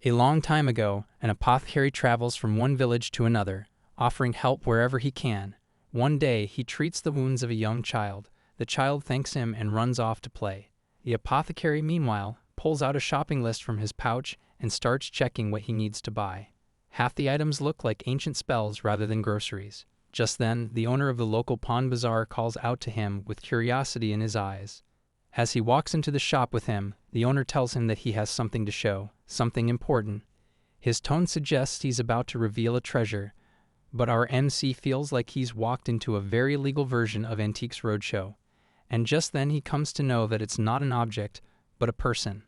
A long time ago, an apothecary travels from one village to another, offering help wherever he can. One day, he treats the wounds of a young child. The child thanks him and runs off to play. The apothecary, meanwhile, pulls out a shopping list from his pouch and starts checking what he needs to buy. Half the items look like ancient spells rather than groceries. Just then, the owner of the local pawn bazaar calls out to him with curiosity in his eyes. As he walks into the shop with him, the owner tells him that he has something to show, something important. His tone suggests he's about to reveal a treasure, but our MC feels like he's walked into a very legal version of Antiques Roadshow. And just then he comes to know that it's not an object, but a person.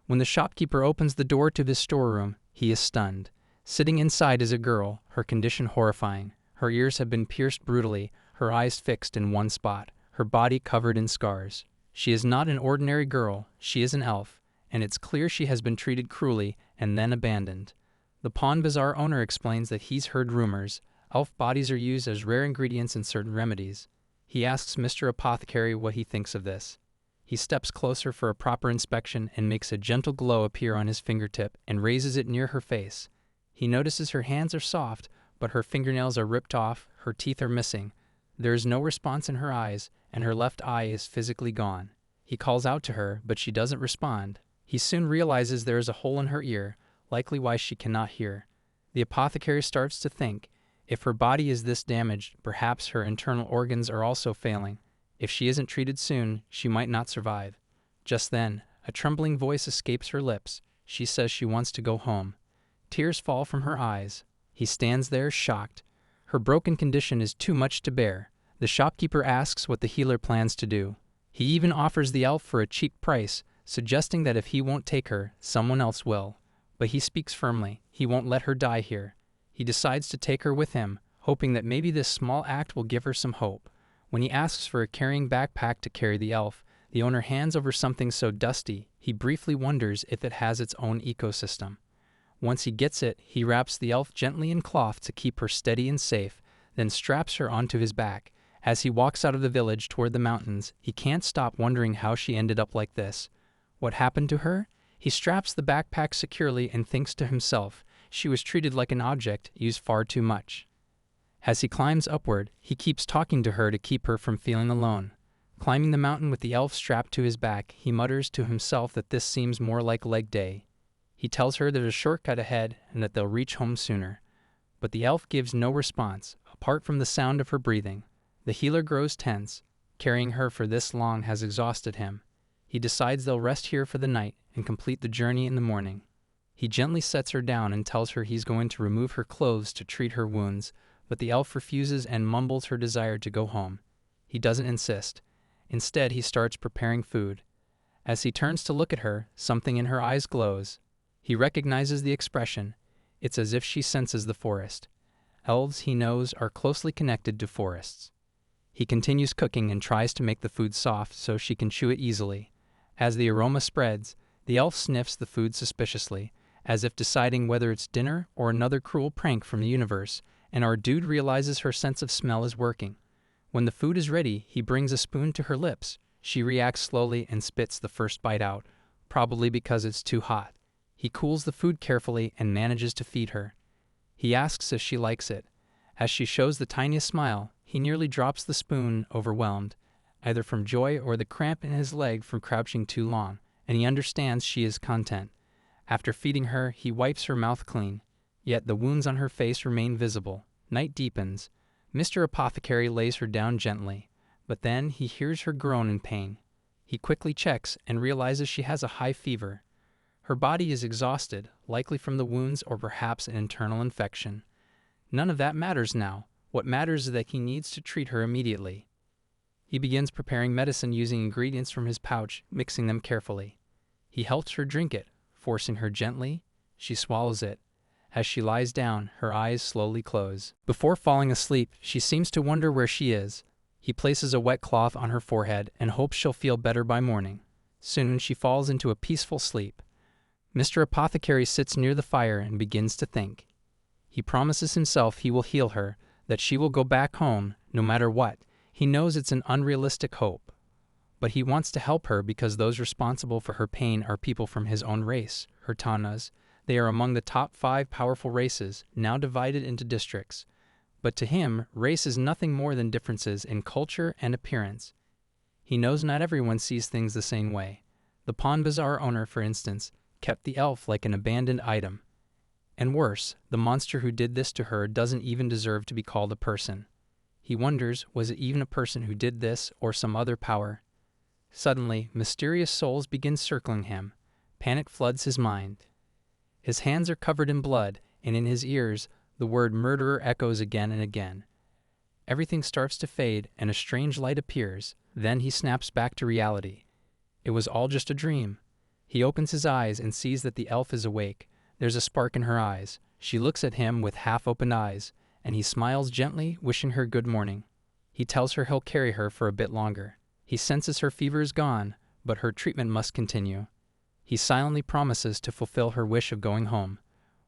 When the shopkeeper opens the door to this storeroom, he is stunned. Sitting inside is a girl, her condition horrifying. Her ears have been pierced brutally, her eyes fixed in one spot, her body covered in scars. She is not an ordinary girl, she is an elf, and it's clear she has been treated cruelly and then abandoned. The pawn bazaar owner explains that he's heard rumors. Elf bodies are used as rare ingredients in certain remedies. He asks Mr. Apothecary what he thinks of this. He steps closer for a proper inspection and makes a gentle glow appear on his fingertip and raises it near her face. He notices her hands are soft, but her fingernails are ripped off, her teeth are missing. There is no response in her eyes, and her left eye is physically gone. He calls out to her, but she doesn't respond. He soon realizes there is a hole in her ear, likely why she cannot hear. The apothecary starts to think, if her body is this damaged, perhaps her internal organs are also failing. If she isn't treated soon, she might not survive. Just then, a trembling voice escapes her lips. She says she wants to go home. Tears fall from her eyes. He stands there, shocked. Her broken condition is too much to bear. The shopkeeper asks what the healer plans to do. He even offers the elf for a cheap price, suggesting that if he won't take her, someone else will. But he speaks firmly. He won't let her die here. He decides to take her with him, hoping that maybe this small act will give her some hope. When he asks for a carrying backpack to carry the elf, the owner hands over something so dusty, he briefly wonders if it has its own ecosystem. Once he gets it, he wraps the elf gently in cloth to keep her steady and safe, then straps her onto his back. As he walks out of the village toward the mountains, he can't stop wondering how she ended up like this. What happened to her? He straps the backpack securely and thinks to himself, she was treated like an object, used far too much. As he climbs upward, he keeps talking to her to keep her from feeling alone. Climbing the mountain with the elf strapped to his back, he mutters to himself that this seems more like leg day. He tells her there's a shortcut ahead and that they'll reach home sooner. But the elf gives no response, apart from the sound of her breathing. The healer grows tense. Carrying her for this long has exhausted him. He decides they'll rest here for the night and complete the journey in the morning. He gently sets her down and tells her he's going to remove her clothes to treat her wounds, but the elf refuses and mumbles her desire to go home. He doesn't insist. Instead, he starts preparing food. As he turns to look at her, something in her eyes glows. He recognizes the expression. It's as if she senses the forest. Elves, he knows, are closely connected to forests. He continues cooking and tries to make the food soft so she can chew it easily. As the aroma spreads, the elf sniffs the food suspiciously, as if deciding whether it's dinner or another cruel prank from the universe, and our dude realizes her sense of smell is working. When the food is ready, he brings a spoon to her lips. She reacts slowly and spits the first bite out, probably because it's too hot. He cools the food carefully and manages to feed her. He asks if she likes it. As she shows the tiniest smile, he nearly drops the spoon, overwhelmed, either from joy or the cramp in his leg from crouching too long, and he understands she is content. After feeding her, he wipes her mouth clean. Yet the wounds on her face remain visible. Night deepens. Mr. Apothecary lays her down gently, but then he hears her groan in pain. He quickly checks and realizes she has a high fever. Her body is exhausted, likely from the wounds or perhaps an internal infection. None of that matters now. What matters is that he needs to treat her immediately. He begins preparing medicine using ingredients from his pouch, mixing them carefully. He helps her drink it, forcing her gently. She swallows it. As she lies down, her eyes slowly close. Before falling asleep, she seems to wonder where she is. He places a wet cloth on her forehead and hopes she'll feel better by morning. Soon she falls into a peaceful sleep. Mr. Apothecary sits near the fire and begins to think. He promises himself he will heal her, that she will go back home, no matter what. He knows it's an unrealistic hope. But he wants to help her because those responsible for her pain are people from his own race, her Tanas. They are among the top 5 powerful races, now divided into districts. But to him, race is nothing more than differences in culture and appearance. He knows not everyone sees things the same way. The pawn bazaar owner, for instance, kept the elf like an abandoned item. And worse, the monster who did this to her doesn't even deserve to be called a person. He wonders, was it even a person who did this, or some other power? Suddenly, mysterious souls begin circling him. Panic floods his mind. His hands are covered in blood, and in his ears, the word murderer echoes again and again. Everything starts to fade, and a strange light appears. Then he snaps back to reality. It was all just a dream. He opens his eyes and sees that the elf is awake. There's a spark in her eyes. She looks at him with half-opened eyes, and he smiles gently, wishing her good morning. He tells her he'll carry her for a bit longer. He senses her fever is gone, but her treatment must continue. He silently promises to fulfill her wish of going home.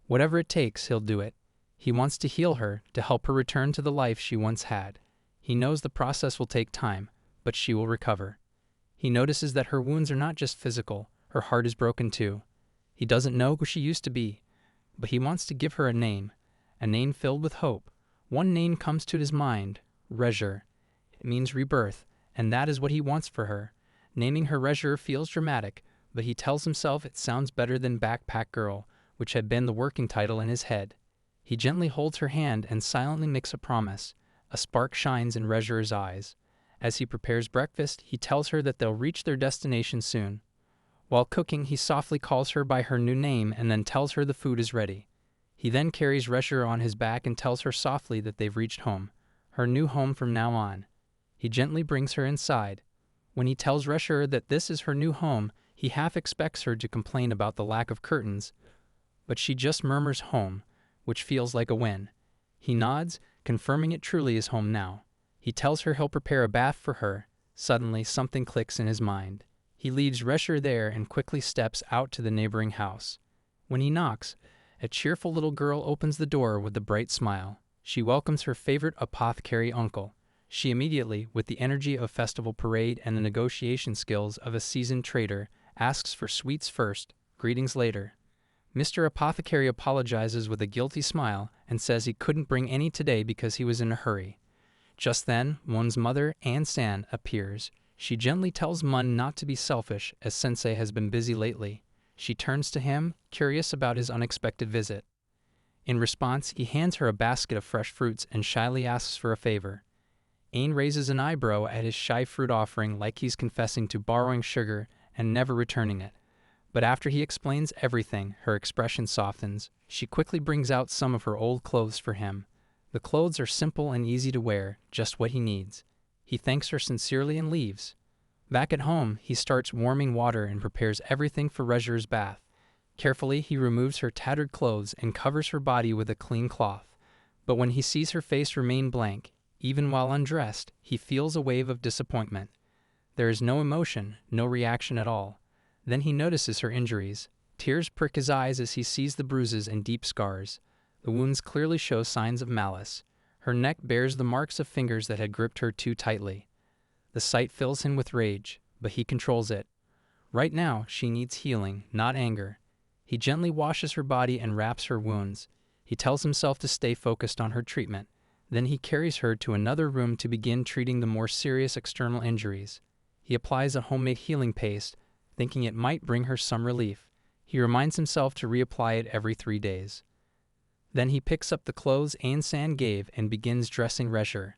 Whatever it takes, he'll do it. He wants to heal her, to help her return to the life she once had. He knows the process will take time, but she will recover. He notices that her wounds are not just physical, her heart is broken too. He doesn't know who she used to be, but he wants to give her a name filled with hope. One name comes to his mind, Rezur. It means rebirth, and that is what he wants for her. Naming her Rezur feels dramatic, but he tells himself it sounds better than Backpack Girl, which had been the working title in his head. He gently holds her hand and silently makes a promise. A spark shines in Rezur's eyes. As he prepares breakfast, he tells her that they'll reach their destination soon. While cooking, he softly calls her by her new name and then tells her the food is ready. He then carries Rezur on his back and tells her softly that they've reached home, her new home from now on. He gently brings her inside. When he tells Rezur that this is her new home, he half expects her to complain about the lack of curtains, but she just murmurs home, which feels like a win. He nods, confirming it truly is home now. He tells her he'll prepare a bath for her. Suddenly, something clicks in his mind. He leaves Rezur there and quickly steps out to the neighboring house. When he knocks, a cheerful little girl opens the door with a bright smile. She welcomes her favorite apothecary uncle. She immediately, with the energy of a festival parade and the negotiation skills of a seasoned trader, asks for sweets first, greetings later. Mr. Apothecary apologizes with a guilty smile and says he couldn't bring any today because he was in a hurry. Just then, Mun's mother, Ann-san, appears. She gently tells Mun not to be selfish, as Sensei has been busy lately. She turns to him, curious about his unexpected visit. In response, he hands her a basket of fresh fruits and shyly asks for a favor. Ain raises an eyebrow at his shy fruit offering like he's confessing to borrowing sugar and never returning it. But after he explains everything, her expression softens. She quickly brings out some of her old clothes for him. The clothes are simple and easy to wear, just what he needs. He thanks her sincerely and leaves. Back at home, he starts warming water and prepares everything for Rezur's bath. Carefully, he removes her tattered clothes and covers her body with a clean cloth. But when he sees her face remain blank, even while undressed, he feels a wave of disappointment. There is no emotion, no reaction at all. Then he notices her injuries. Tears prick his eyes as he sees the bruises and deep scars. The wounds clearly show signs of malice. Her neck bears the marks of fingers that had gripped her too tightly. The sight fills him with rage, but he controls it. Right now, she needs healing, not anger. He gently washes her body and wraps her wounds. He tells himself to stay focused on her treatment. Then he carries her to another room to begin treating the more serious external injuries. He applies a homemade healing paste, thinking it might bring her some relief. He reminds himself to reapply it every 3 days. Then he picks up the clothes Ain-san gave and begins dressing Rezur.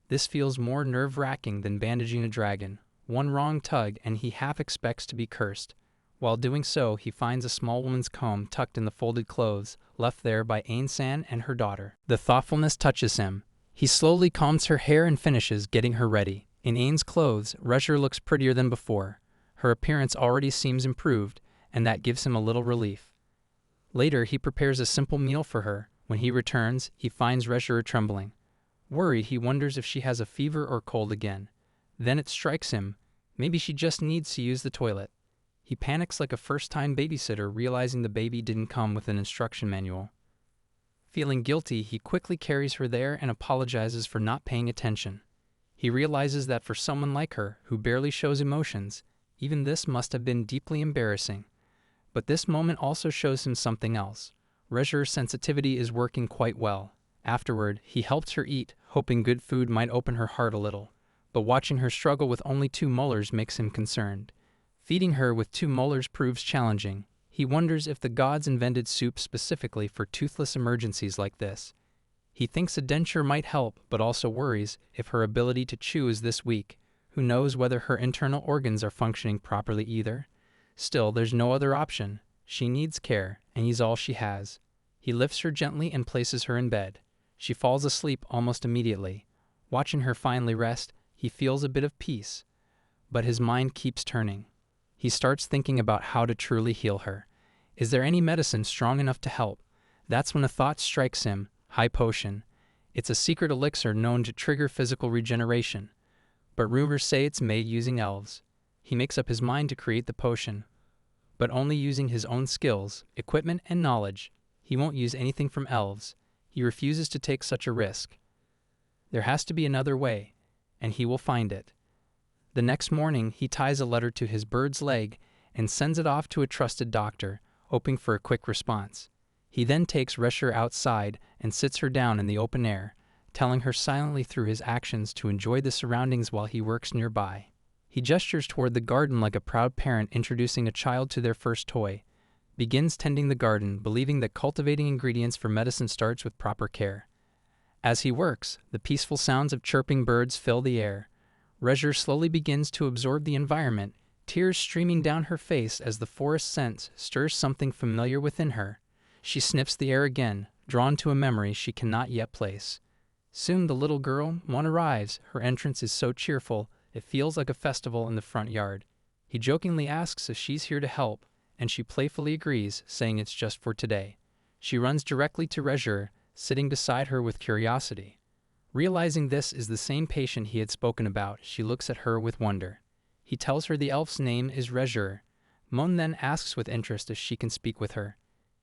This feels more nerve-wracking than bandaging a dragon. One wrong tug and he half expects to be cursed. While doing so, he finds a small woman's comb tucked in the folded clothes, left there by Ain-san and her daughter. The thoughtfulness touches him. He slowly combs her hair and finishes getting her ready. In Ain's clothes, Rezur looks prettier than before. Her appearance already seems improved, and that gives him a little relief. Later, he prepares a simple meal for her. When he returns, he finds Rezur trembling. Worried, he wonders if she has a fever or cold again. Then it strikes him. Maybe she just needs to use the toilet. He panics like a first-time babysitter, realizing the baby didn't come with an instruction manual. Feeling guilty, he quickly carries her there and apologizes for not paying attention. He realizes that for someone like her, who barely shows emotions, even this must have been deeply embarrassing. But this moment also shows him something else. Rezure's sensitivity is working quite well. Afterward, he helped her eat, hoping good food might open her heart a little. But watching her struggle with only 2 molars makes him concerned. Feeding her with 2 molars proves challenging. He wonders if the gods invented soup specifically for toothless emergencies like this. He thinks a denture might help, but also worries if her ability to chew is this weak. Who knows whether her internal organs are functioning properly either? Still, there's no other option. She needs care, and he's all she has. He lifts her gently and places her in bed. She falls asleep almost immediately. Watching her finally rest, he feels a bit of peace. But his mind keeps turning. He starts thinking about how to truly heal her. Is there any medicine strong enough to help? That's when a thought strikes him: high potion. It's a secret elixir known to trigger physical regeneration. But rumors say it's made using elves. He makes up his mind to create the potion, but only using his own skills, equipment, and knowledge. He won't use anything from elves. He refuses to take such a risk. There has to be another way, and he will find it. The next morning, he ties a letter to his bird's leg and sends it off to a trusted doctor, hoping for a quick response. He then takes Rezur outside and sits her down in the open air, telling her silently through his actions to enjoy the surroundings while he works nearby. He gestures toward the garden like a proud parent introducing a child to their first toy, begins tending the garden, believing that cultivating ingredients for medicine starts with proper care. As he works, the peaceful sounds of chirping birds fill the air. Rezur slowly begins to absorb the environment, tears streaming down her face as the forest scent stirs something familiar within her. She sniffs the air again, drawn to a memory she cannot yet place. Soon the little girl, Mon, arrives. Her entrance is so cheerful, it feels like a festival in the front yard. He jokingly asks if she's here to help, and she playfully agrees, saying it's just for today. She runs directly to Rezur, sitting beside her with curiosity. Realizing this is the same patient he had spoken about, she looks at her with wonder. He tells her the elf's name is Rezur. Mon then asks with interest if she can speak with her.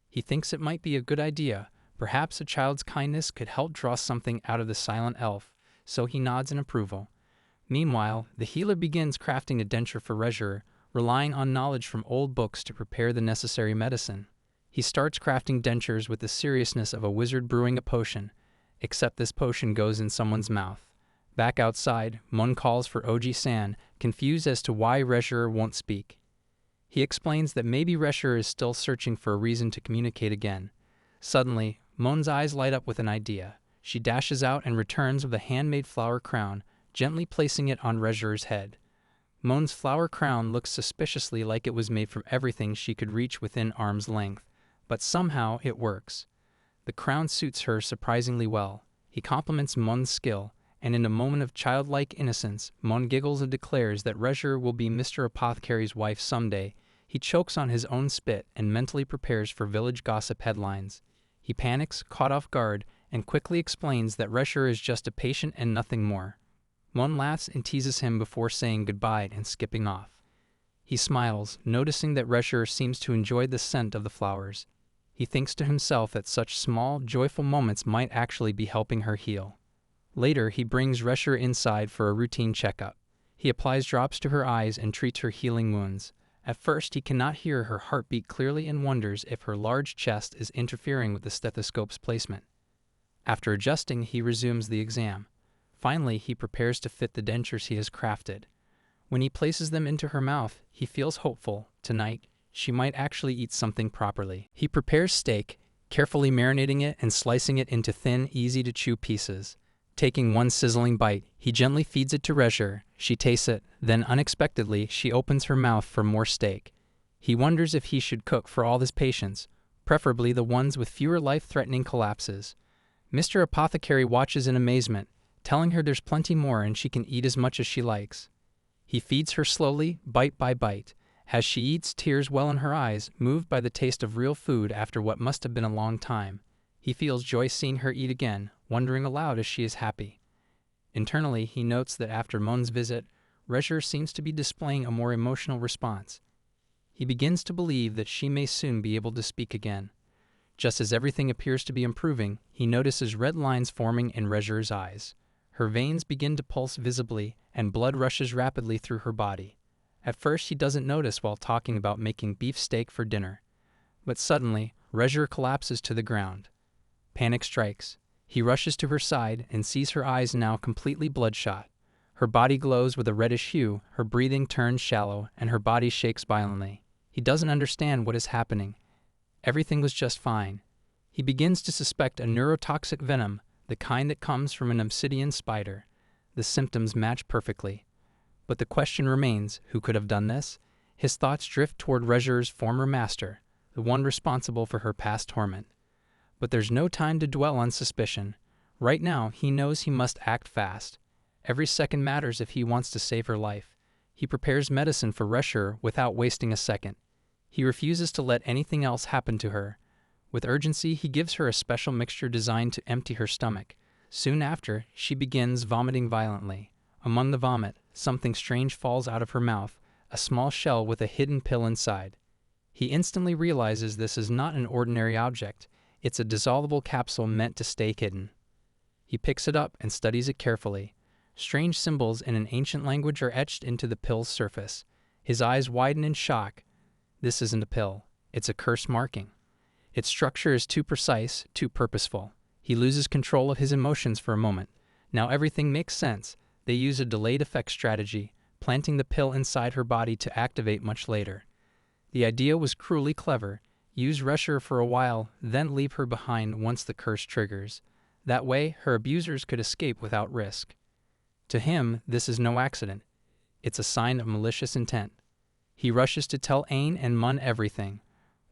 He thinks it might be a good idea. Perhaps a child's kindness could help draw something out of the silent elf, so he nods in approval. Meanwhile, the healer begins crafting a denture for Rezur, relying on knowledge from old books to prepare the necessary medicine. He starts crafting dentures with the seriousness of a wizard brewing a potion, except this potion goes in someone's mouth. Back outside, Mon calls for Oji-san, confused as to why Rezur won't speak. He explains that maybe Rezur is still searching for a reason to communicate again. Suddenly, Mon's eyes light up with an idea. She dashes out and returns with a handmade flower crown, gently placing it on Rezur's head. Mon's flower crown looks suspiciously like it was made from everything she could reach within arm's length, but somehow it works. The crown suits her surprisingly well. He compliments Mon's skill, and in a moment of childlike innocence, Mon giggles and declares that Rezur will be Mr. Apothecary's wife someday. He chokes on his own spit and mentally prepares for village gossip headlines. He panics, caught off guard, and quickly explains that Rezur is just a patient and nothing more. Mon laughs and teases him before saying goodbye and skipping off. He smiles, noticing that Rezur seems to enjoy the scent of the flowers. He thinks to himself that such small, joyful moments might actually be helping her heal. Later, he brings Rezur inside for a routine checkup. He applies drops to her eyes and treats her healing wounds. At first, he cannot hear her heartbeat clearly and wonders if her large chest is interfering with the stethoscope's placement. After adjusting, he resumes the exam. Finally, he prepares to fit the dentures he has crafted. When he places them into her mouth, he feels hopeful. Tonight, she might actually eat something properly. He prepares steak, carefully marinating it and slicing it into thin, easy-to-chew pieces. Taking one sizzling bite, he gently feeds it to Rezur. She tastes it, then unexpectedly, she opens her mouth for more steak. He wonders if he should cook for all his patients, preferably the ones with fewer life-threatening collapses. Mr. Apothecary watches in amazement, telling her there's plenty more and she can eat as much as she likes. He feeds her slowly, bite by bite. As she eats, tears well in her eyes, moved by the taste of real food after what must have been a long time. He feels joy seeing her eat again, wondering aloud if she is happy. Internally, he notes that after Mon's visit, Rezur seems to be displaying a more emotional response. He begins to believe that she may soon be able to speak again. Just as everything appears to be improving, he notices red lines forming in Rezur's eyes. Her veins begin to pulse visibly, and blood rushes rapidly through her body. At first he doesn't notice while talking about making beef steak for dinner. But suddenly, Rezher collapses to the ground. Panic strikes. He rushes to her side and sees her eyes now completely bloodshot. Her body glows with a reddish hue, her breathing turns shallow, and her body shakes violently. He doesn't understand what is happening. Everything was just fine. He begins to suspect a neurotoxic venom, the kind that comes from an obsidian spider. The symptoms match perfectly. But the question remains, who could have done this? His thoughts drift toward Rezher's former master, the one responsible for her past torment. But there's no time to dwell on suspicion. Right now, he knows he must act fast. Every second matters if he wants to save her life. He prepares medicine for Rezher without wasting a second. He refuses to let anything else happen to her. With urgency, he gives her a special mixture designed to empty her stomach. Soon after, she begins vomiting violently. Among the vomit, something strange falls out of her mouth, a small shell with a hidden pill inside. He instantly realizes this is not an ordinary object. It's a dissolvable capsule meant to stay hidden. He picks it up and studies it carefully. Strange symbols in an ancient language are etched into the pill's surface. His eyes widen in shock. This isn't a pill. It's a curse marking. Its structure is too precise, too purposeful. He loses control of his emotions for a moment. Now everything makes sense. They use a delayed effect strategy, planting the pill inside her body to activate much later. The idea was cruelly clever. Use Rezher for a while, then leave her behind once the curse triggers. That way, her abusers could escape without risk. To him, this is no accident. It's a sign of malicious intent. He rushes to tell Ain and Mun everything.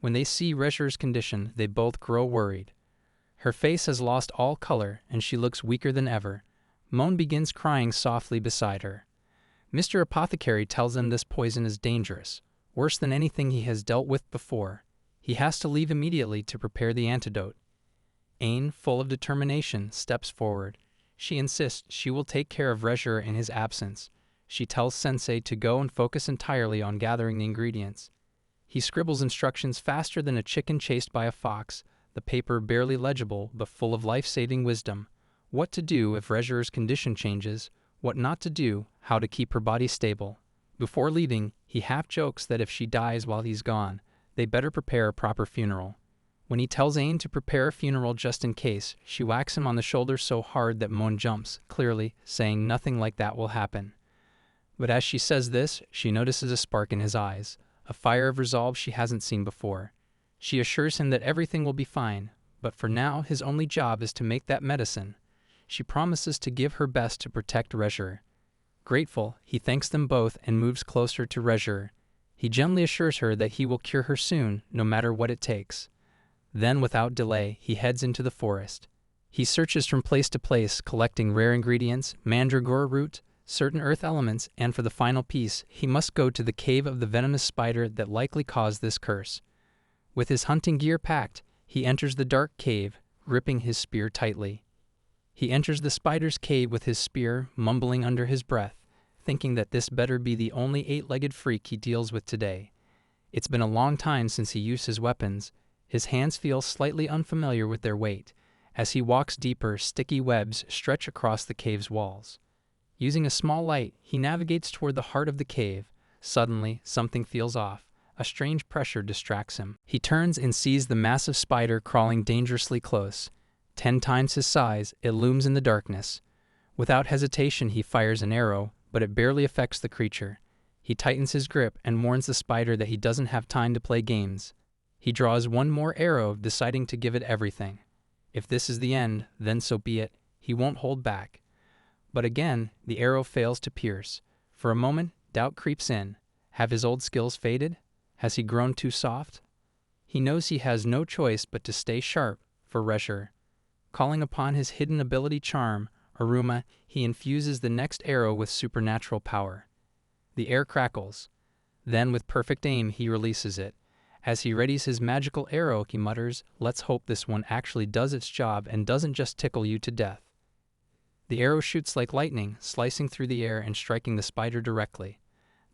When they see Rezher's condition, they both grow worried. Her face has lost all color, and she looks weaker than ever. Mon begins crying softly beside her. Mr. Apothecary tells him this poison is dangerous, worse than anything he has dealt with before. He has to leave immediately to prepare the antidote. Ain, full of determination, steps forward. She insists she will take care of Rezher in his absence. She tells Sensei to go and focus entirely on gathering the ingredients. He scribbles instructions faster than a chicken chased by a fox, the paper barely legible but full of life-saving wisdom. What to do if Rezher's condition changes, what not to do, how to keep her body stable. Before leaving, he half jokes that if she dies while he's gone, they better prepare a proper funeral. When he tells Ain to prepare a funeral just in case, she whacks him on the shoulder so hard that Mon jumps, clearly saying nothing like that will happen. But as she says this, she notices a spark in his eyes, a fire of resolve she hasn't seen before. She assures him that everything will be fine, but for now his only job is to make that medicine. She promises to give her best to protect Rezher. Grateful, he thanks them both and moves closer to Rezher. He gently assures her that he will cure her soon, no matter what it takes. Then, without delay, he heads into the forest. He searches from place to place, collecting rare ingredients, mandragora root, certain earth elements, and for the final piece, he must go to the cave of the venomous spider that likely caused this curse. With his hunting gear packed, he enters the dark cave, gripping his spear tightly. He enters the spider's cave with his spear, mumbling under his breath, thinking that this better be the only eight-legged freak he deals with today. It's been a long time since he used his weapons. His hands feel slightly unfamiliar with their weight. As he walks deeper, sticky webs stretch across the cave's walls. Using a small light, he navigates toward the heart of the cave. Suddenly, something feels off. A strange pressure distracts him. He turns and sees the massive spider crawling dangerously close. 10 times his size, it looms in the darkness. Without hesitation, he fires an arrow, but it barely affects the creature. He tightens his grip and warns the spider that he doesn't have time to play games. He draws one more arrow, deciding to give it everything. If this is the end, then so be it. He won't hold back. But again, the arrow fails to pierce. For a moment, doubt creeps in. Have his old skills faded? Has he grown too soft? He knows he has no choice but to stay sharp for Rezher. Calling upon his hidden ability charm, Aruma, he infuses the next arrow with supernatural power. The air crackles. Then, with perfect aim, he releases it. As he readies his magical arrow, he mutters, "Let's hope this one actually does its job and doesn't just tickle you to death." The arrow shoots like lightning, slicing through the air and striking the spider directly.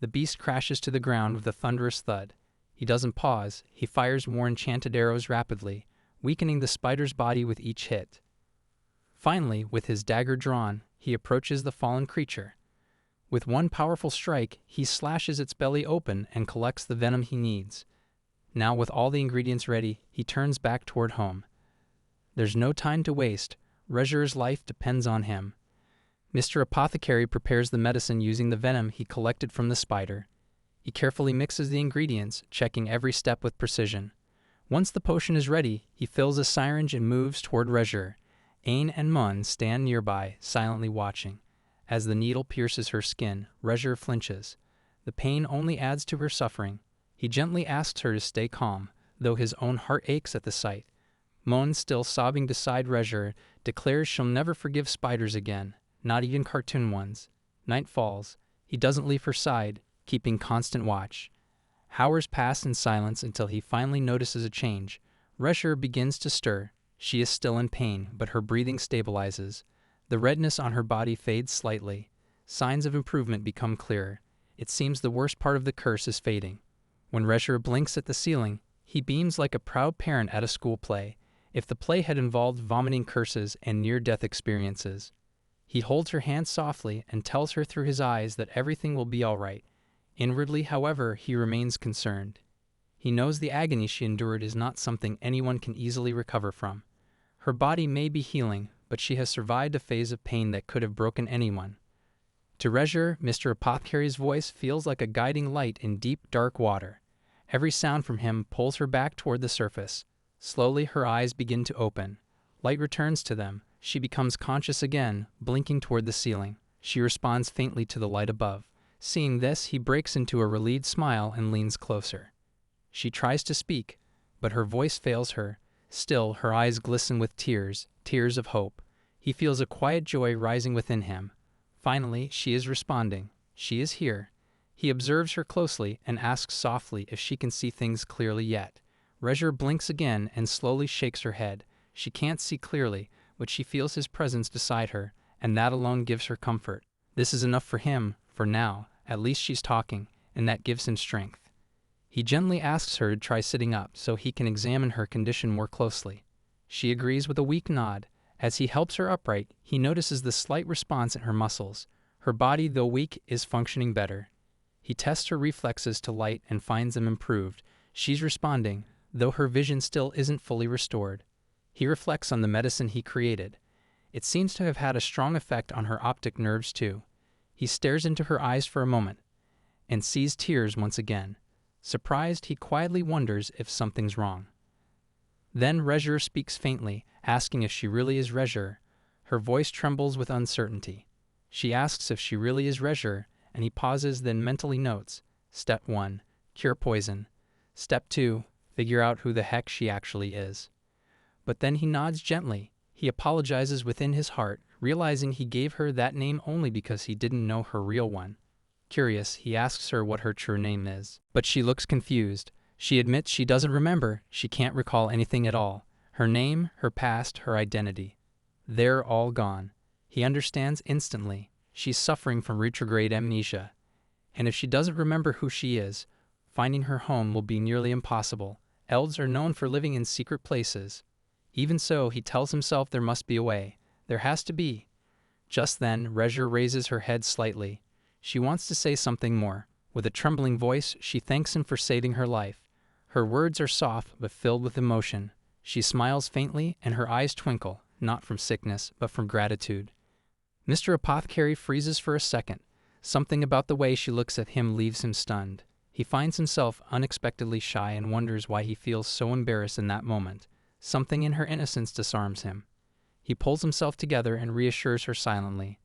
The beast crashes to the ground with a thunderous thud. He doesn't pause. He fires more enchanted arrows rapidly, weakening the spider's body with each hit. Finally, with his dagger drawn, he approaches the fallen creature. With one powerful strike, he slashes its belly open and collects the venom he needs. Now, with all the ingredients ready, he turns back toward home. There's no time to waste. Rezure's life depends on him. Mr. Apothecary prepares the medicine using the venom he collected from the spider. He carefully mixes the ingredients, checking every step with precision. Once the potion is ready, he fills a syringe and moves toward Rezure. Ain and Mun stand nearby, silently watching. As the needle pierces her skin, Rezure flinches. The pain only adds to her suffering. He gently asks her to stay calm, though his own heart aches at the sight. Mun, still sobbing beside Rezure, declares she'll never forgive spiders again, not even cartoon ones. Night falls. He doesn't leave her side, keeping constant watch. Hours pass in silence until he finally notices a change. Rezure begins to stir. She is still in pain, but her breathing stabilizes. The redness on her body fades slightly. Signs of improvement become clearer. It seems the worst part of the curse is fading. When Rezure blinks at the ceiling, he beams like a proud parent at a school play. If the play had involved vomiting curses and near-death experiences. He holds her hand softly and tells her through his eyes that everything will be all right. Inwardly, however, he remains concerned. He knows the agony she endured is not something anyone can easily recover from. Her body may be healing, but she has survived a phase of pain that could have broken anyone. To Rezure, Mr. Apothecary's voice feels like a guiding light in deep, dark water. Every sound from him pulls her back toward the surface. Slowly, her eyes begin to open. Light returns to them. She becomes conscious again, blinking toward the ceiling. She responds faintly to the light above. Seeing this, he breaks into a relieved smile and leans closer. She tries to speak, but her voice fails her. Still, her eyes glisten with tears, tears of hope. He feels a quiet joy rising within him. Finally, she is responding. She is here. He observes her closely and asks softly if she can see things clearly yet. Rezure blinks again and slowly shakes her head. She can't see clearly, but she feels his presence beside her, and that alone gives her comfort. This is enough for him, for now. At least she's talking, and that gives him strength. He gently asks her to try sitting up so he can examine her condition more closely. She agrees with a weak nod. As he helps her upright, he notices the slight response in her muscles. Her body, though weak, is functioning better. He tests her reflexes to light and finds them improved. She's responding, though her vision still isn't fully restored. He reflects on the medicine he created. It seems to have had a strong effect on her optic nerves too. He stares into her eyes for a moment, and sees tears once again. Surprised, he quietly wonders if something's wrong. Then Rezure speaks faintly, asking if she really is Rezure. Her voice trembles with uncertainty. She asks if she really is Rezure, and he pauses, then mentally notes, Step 1, cure poison. Step 2, figure out who the heck she actually is. But then he nods gently. He apologizes within his heart, realizing he gave her that name only because he didn't know her real one. Curious, he asks her what her true name is. But she looks confused. She admits she doesn't remember. She can't recall anything at all. Her name, her past, her identity. They're all gone. He understands instantly. She's suffering from retrograde amnesia. And if she doesn't remember who she is, finding her home will be nearly impossible. Elves are known for living in secret places. Even so, he tells himself there must be a way. There has to be. Just then, Rezure raises her head slightly. She wants to say something more. With a trembling voice, she thanks him for saving her life. Her words are soft but filled with emotion. She smiles faintly and her eyes twinkle, not from sickness, but from gratitude. Mr. Apothecary freezes for a second. Something about the way she looks at him leaves him stunned. He finds himself unexpectedly shy and wonders why he feels so embarrassed in that moment. Something in her innocence disarms him. He pulls himself together and reassures her silently.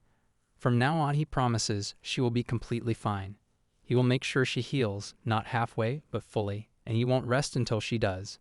From now on, he promises, she will be completely fine. He will make sure she heals, not halfway, but fully, and he won't rest until she does.